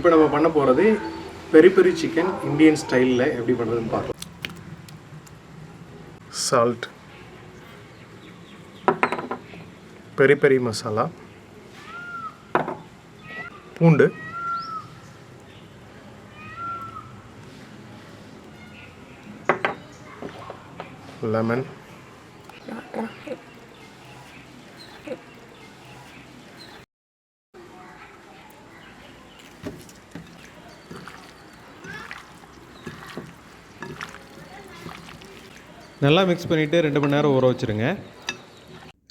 இப்போ நம்ம பண்ண போகிறது பெரி பெரி சிக்கன் இந்தியன் ஸ்டைலில் எப்படி பண்ணுறதுன்னு பார்க்கலாம். சால்ட், பெரி பெரி மசாலா, பூண்டு, லெமன், நல்லா மிக்ஸ் பண்ணிவிட்டு 2 மணி நேரம் ஊற வச்சுருங்க.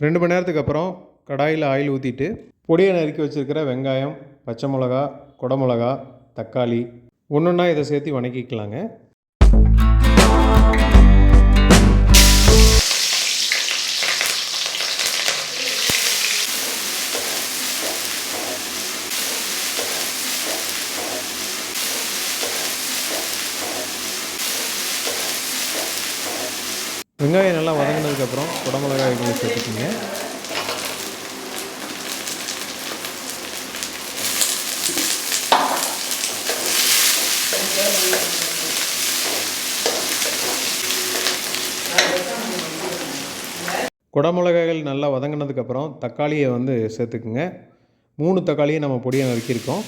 2 மணி நேரத்துக்கு அப்புறம் கடாயில் ஆயில் ஊற்றிட்டு பொடியை நறுக்கி வச்சுருக்கிற வெங்காயம், பச்சை மிளகா, குடமிளகா, தக்காளி ஒன்றுன்னா இதை சேர்த்து வணக்கிக்கலாங்க. வெங்காயம் நல்லா வதங்கினதுக்கப்புறம் குடமிளகாய் சேர்த்துக்கிங்க. குடமிளகாய்கள் நல்லா வதங்கினதுக்கப்புறம் தக்காளியை சேர்த்துக்குங்க. 3 தக்காளியை நம்ம பொடியை நறுக்கியிருக்கோம்.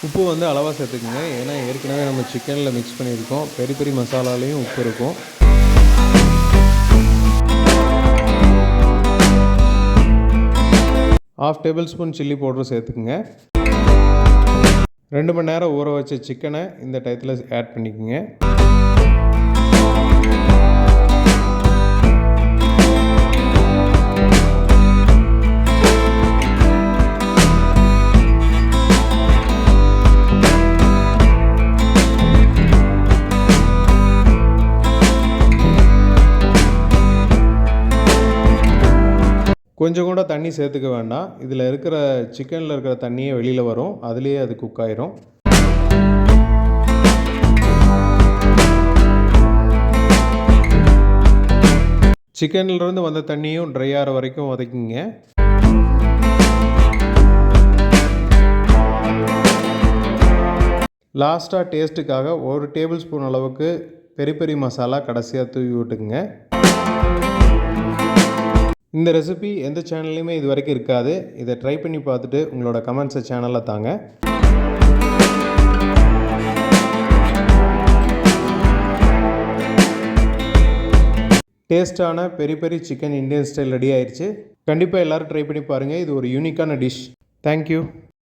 உப்பு அளவாக சேர்த்துக்குங்க. ஏன்னா ஏற்கனவே நம்ம சிக்கனில் மிக்ஸ் பண்ணியிருக்கோம். பெரி பெரி மசாலாலேயும் உப்பு இருக்கும். ½ டேபிள்ஸ்பூன் சில்லி பவுடர் சேர்த்துக்குங்க. 2 மணி நேரம் ஊற வச்ச சிக்கனை இந்த டயத்தில் ஆட் பண்ணிக்கோங்க. கொஞ்சம் கூட தண்ணி சேர்த்துக்க வேண்டாம். இதில் இருக்கிற சிக்கனில் இருக்கிற தண்ணியே வெளியில் வரும். அதுலேயே அது குக் ஆயிரும். சிக்கன்லேருந்து வந்த தண்ணியும் ட்ரை ஆகிற வரைக்கும் வதக்கிங்க. லாஸ்ட்டாக டேஸ்ட்டுக்காக 1 டேபிள் ஸ்பூன் அளவுக்கு பெரி பெரி மசாலா கடைசியாக தூவி விட்டுக்குங்க. இந்த ரெசிபி எந்த சேனல்லையுமே இது வரைக்கும் இருக்காது. இதை ட்ரை பண்ணி பார்த்துட்டு உங்களோட கமெண்ட்ஸை சேனலில் தாங்க. டேஸ்ட்டான peri peri chicken Indian style ready ஆயிடுச்சு. கண்டிப்பாக எல்லோரும் ட்ரை பண்ணி பாருங்கள். இது ஒரு யூனிக்கான டிஷ். தேங்க்யூ.